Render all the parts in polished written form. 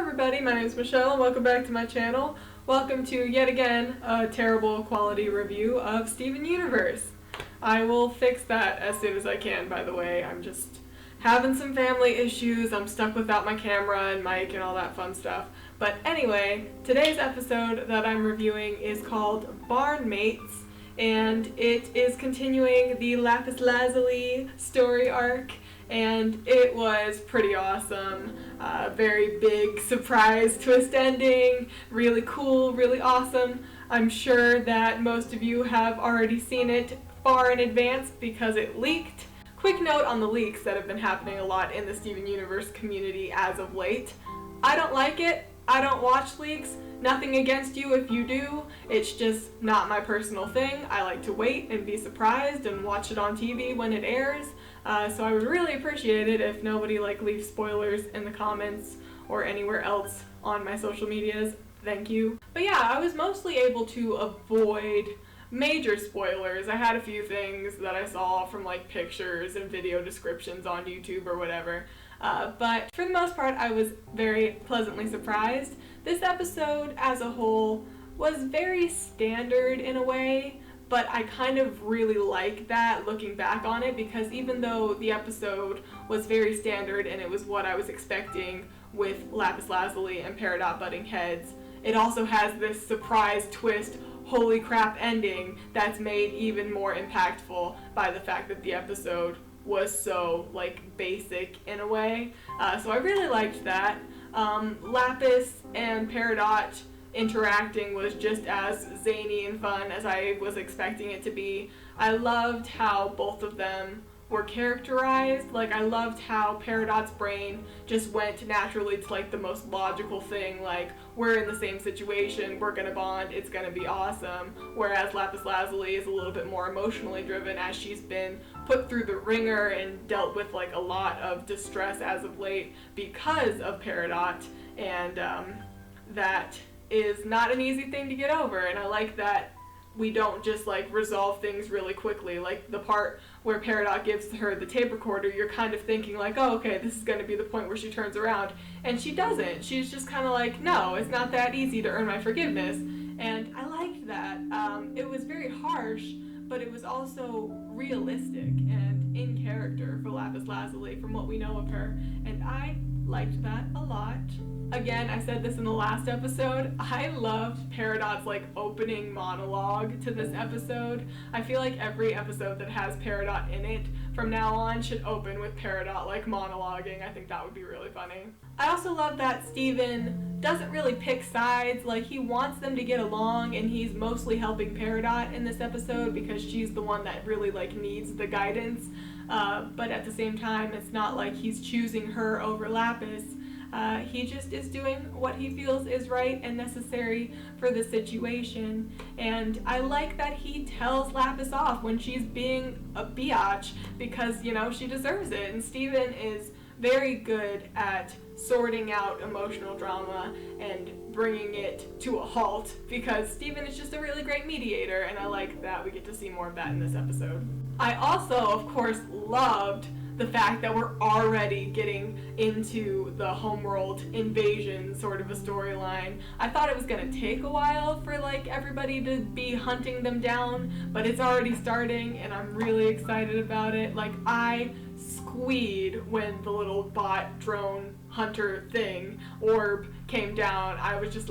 everybody, my name is Michelle and welcome back to my channel. Welcome to, yet again, a terrible quality review of Steven Universe. I will fix that as soon as I can, by the way. I'm just having some family issues. I'm stuck without my camera and mic and all that fun stuff. But anyway, today's episode that I'm reviewing is called Barn Mates, and it is continuing the Lapis Lazuli story arc. And it was pretty awesome. Very big surprise twist ending, really cool, really awesome. I'm sure that most of you have already seen it far in advance because it leaked. Quick note on the leaks that have been happening a lot in the Steven Universe community as of late. I don't like it. I don't watch leaks. Nothing against you if you do. It's just not my personal thing. I like to wait and be surprised and watch it on TV when it airs. So I would really appreciate it if nobody leaves spoilers in the comments or anywhere else on my social medias. Thank you. But yeah, I was mostly able to avoid major spoilers. I had a few things that I saw from pictures and video descriptions on YouTube or whatever. But for the most part, I was very pleasantly surprised. This episode as a whole was very standard in a way, but I kind of really like that looking back on it, because even though the episode was very standard and it was what I was expecting with Lapis Lazuli and Peridot butting heads, it also has this surprise twist, holy crap ending that's made even more impactful by the fact that the episode was so basic in a way. So I really liked that. Lapis and Peridot interacting was just as zany and fun as I was expecting it to be. I loved how both of them were characterized. I loved how Peridot's brain just went naturally to the most logical thing, we're in the same situation, we're gonna bond, it's gonna be awesome. Whereas Lapis Lazuli is a little bit more emotionally driven, as she's been put through the ringer and dealt with a lot of distress as of late because of Peridot, and that is not an easy thing to get over. And I like that we don't just resolve things really quickly. The part where Peridot gives her the tape recorder, you're kind of thinking oh, okay, this is going to be the point where she turns around, and she doesn't. She's just kind of no, it's not that easy to earn my forgiveness. And I liked that. It was very harsh, but it was also realistic and in character for Lapis Lazuli from what we know of her, and I liked that a lot. Again, I said this in the last episode, I loved Peridot's opening monologue to this episode. I feel every episode that has Peridot in it from now on should open with Peridot monologuing. I think that would be really funny. I also love that Steven doesn't really pick sides. He wants them to get along, and he's mostly helping Peridot in this episode because she's the one that really needs the guidance. But at the same time, it's not he's choosing her over Lapis. He just is doing what he feels is right and necessary for the situation. And I like that he tells Lapis off when she's being a biatch, because, she deserves it. And Steven is very good at sorting out emotional drama and bringing it to a halt, because Steven is just a really great mediator, and I like that we get to see more of that in this episode. I also, of course, loved the fact that we're already getting into the homeworld invasion sort of a storyline. I thought it was gonna take a while for everybody to be hunting them down, but it's already starting, and I'm really excited about it. I squeed when the little bot drone hunter thing orb came down. I was just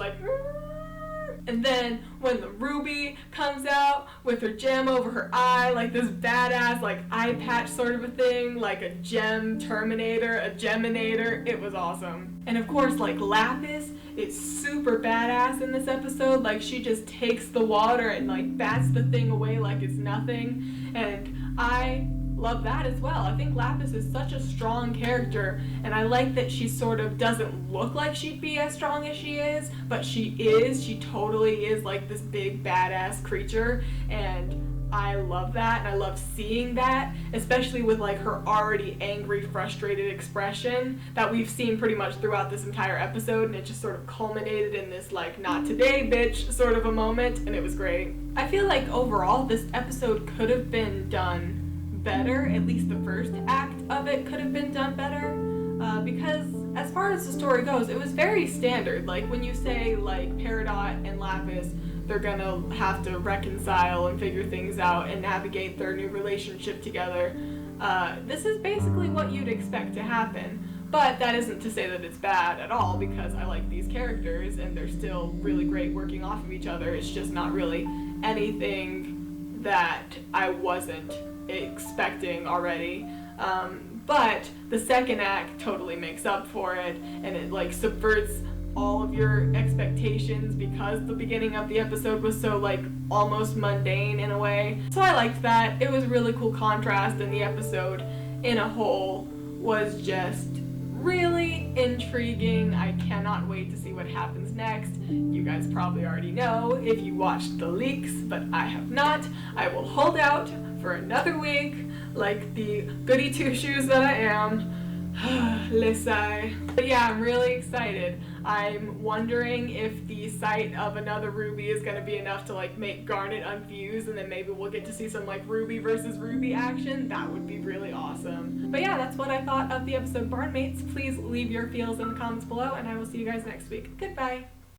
and then when the Ruby comes out with her gem over her eye, this badass eye patch sort of a thing, a gem terminator, a geminator, it was awesome. And of course Lapis is super badass in this episode. She just takes the water and bats the thing away like it's nothing, and I love that as well. I think Lapis is such a strong character, and I like that she sort of doesn't look like she'd be as strong as she is, but she is. She totally is this big badass creature, and I love that, and I love seeing that, especially with her already angry, frustrated expression that we've seen pretty much throughout this entire episode, and it just sort of culminated in this not today bitch sort of a moment, and it was great. I feel overall this episode could have been done better. At least the first act of it could have been done better, because as far as the story goes, it was very standard. Like, when you say, like, Peridot and Lapis, they're gonna have to reconcile and figure things out and navigate their new relationship together, this is basically what you'd expect to happen. But that isn't to say that it's bad at all, because I like these characters and they're still really great working off of each other. It's just not really anything that I wasn't expecting already. But the second act totally makes up for it, and it like subverts all of your expectations because the beginning of the episode was so like almost mundane in a way. So I liked that. It was a really cool contrast, and the episode in a whole was just really intriguing. I cannot wait to see what happens next. You guys probably already know if you watched the leaks, but I have not. I will hold out for another week like the goody two-shoes that I am. But yeah, I'm really excited. I'm wondering if the sight of another Ruby is going to be enough to like make Garnet unfuse, and then maybe we'll get to see some like Ruby versus Ruby action. That would be really awesome. But yeah, that's what I thought of the episode Barnmates. Please leave your feels in the comments below, and I will see you guys next week. Goodbye!